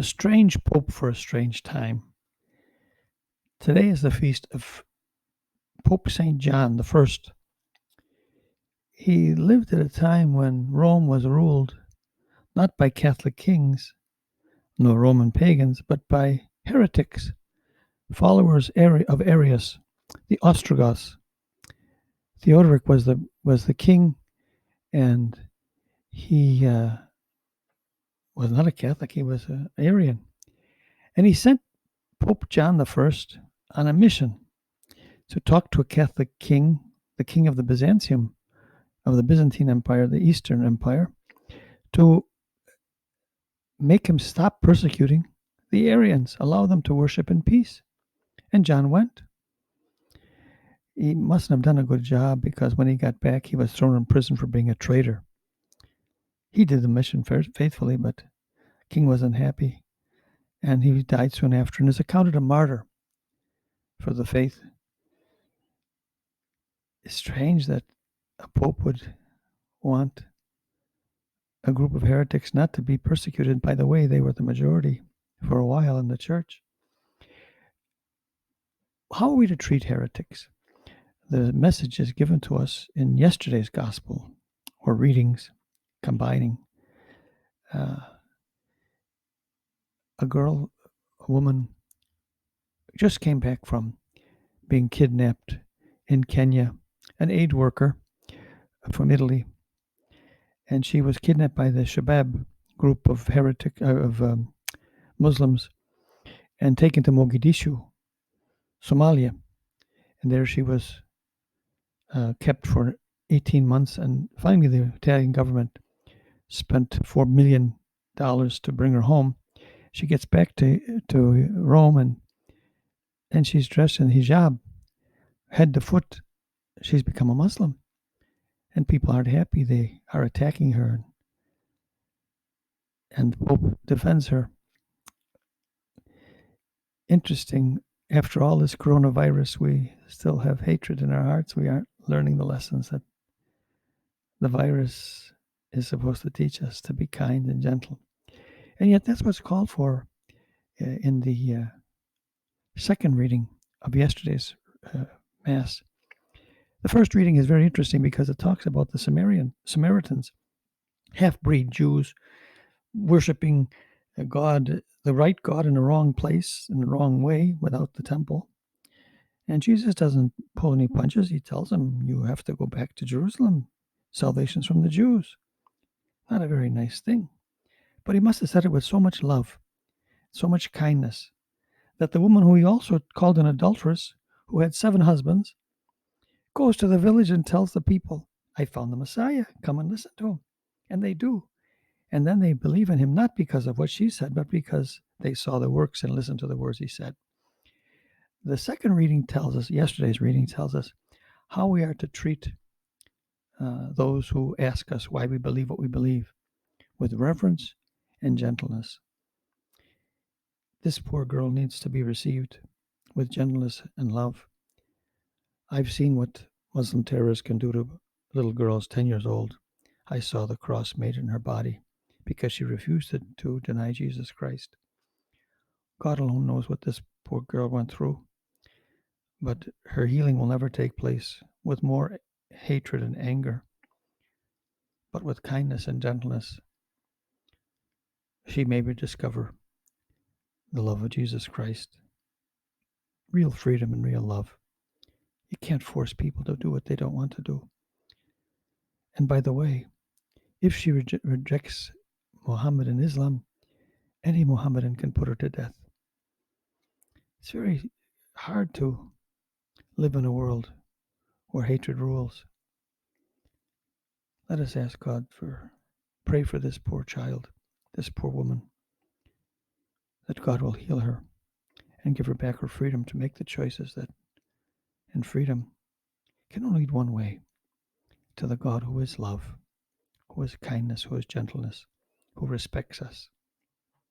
A strange pope for a strange time. Today is the feast of Pope St. John the First. He lived at a time when Rome was ruled not by Catholic kings, nor Roman pagans, but by heretics, followers of Arius, the Ostrogoths. Theodoric was the king, and he was not a Catholic; he was an Arian, and he sent Pope John the First on a mission to talk to a Catholic king, the king of the Byzantium, of the Byzantine Empire, the Eastern Empire, to make him stop persecuting the Arians, allow them to worship in peace. And John went. He mustn't have done a good job because when he got back, he was thrown in prison for being a traitor. He did the mission faithfully, but the king wasn't happy, and he died soon after and is accounted a martyr for the faith. It's strange that a pope would want a group of heretics not to be persecuted. By the way, they were the majority for a while in the church. How are we to treat heretics? The message is given to us in yesterday's gospel or readings, combining a woman, just came back from being kidnapped in Kenya, an aid worker from Italy, and she was kidnapped by the Shabab group of Muslims and taken to Mogadishu, Somalia, and there she was kept for 18 months, and finally the Italian government spent $4 million to bring her home. She gets back to Rome, and she's dressed in hijab, head to foot. She's become a Muslim, and people aren't happy. They are attacking her, and the Pope defends her. Interesting, after all this coronavirus, we still have hatred in our hearts. We aren't learning the lessons that the virus is supposed to teach us to be kind and gentle. And yet that's what's called for in the second reading of yesterday's Mass. The first reading is very interesting because it talks about the Samaritans, half-breed Jews, worshiping God, the right God, in the wrong place, in the wrong way, without the temple. And Jesus doesn't pull any punches. He tells them, you have to go back to Jerusalem. Salvation's from the Jews. Not a very nice thing. But he must have said it with so much love, so much kindness, that the woman who he also called an adulteress, who had 7 husbands, goes to the village and tells the people, I found the Messiah. Come and listen to him. And they do. And then they believe in him, not because of what she said, but because they saw the works and listened to the words he said. The second reading tells us, yesterday's reading tells us, how we are to treat those who ask us why we believe what we believe, with reverence and gentleness. This poor girl needs to be received with gentleness and love. I've seen what Muslim terrorists can do to little girls 10 years old. I saw the cross made in her body because she refused to deny Jesus Christ. God alone knows what this poor girl went through, but her healing will never take place with more hatred and anger, but with kindness and gentleness. She may rediscover the love of Jesus Christ, real freedom and real love. You can't force people to do what they don't want to do. And by the way, if she rejects Muhammad and Islam, any Mohammedan can put her to death. It's very hard to live in a world where hatred rules. Let us ask God pray for this poor child, this poor woman, that God will heal her and give her back her freedom to make the choices that, and freedom can only lead one way, to the God who is love, who is kindness, who is gentleness, who respects us.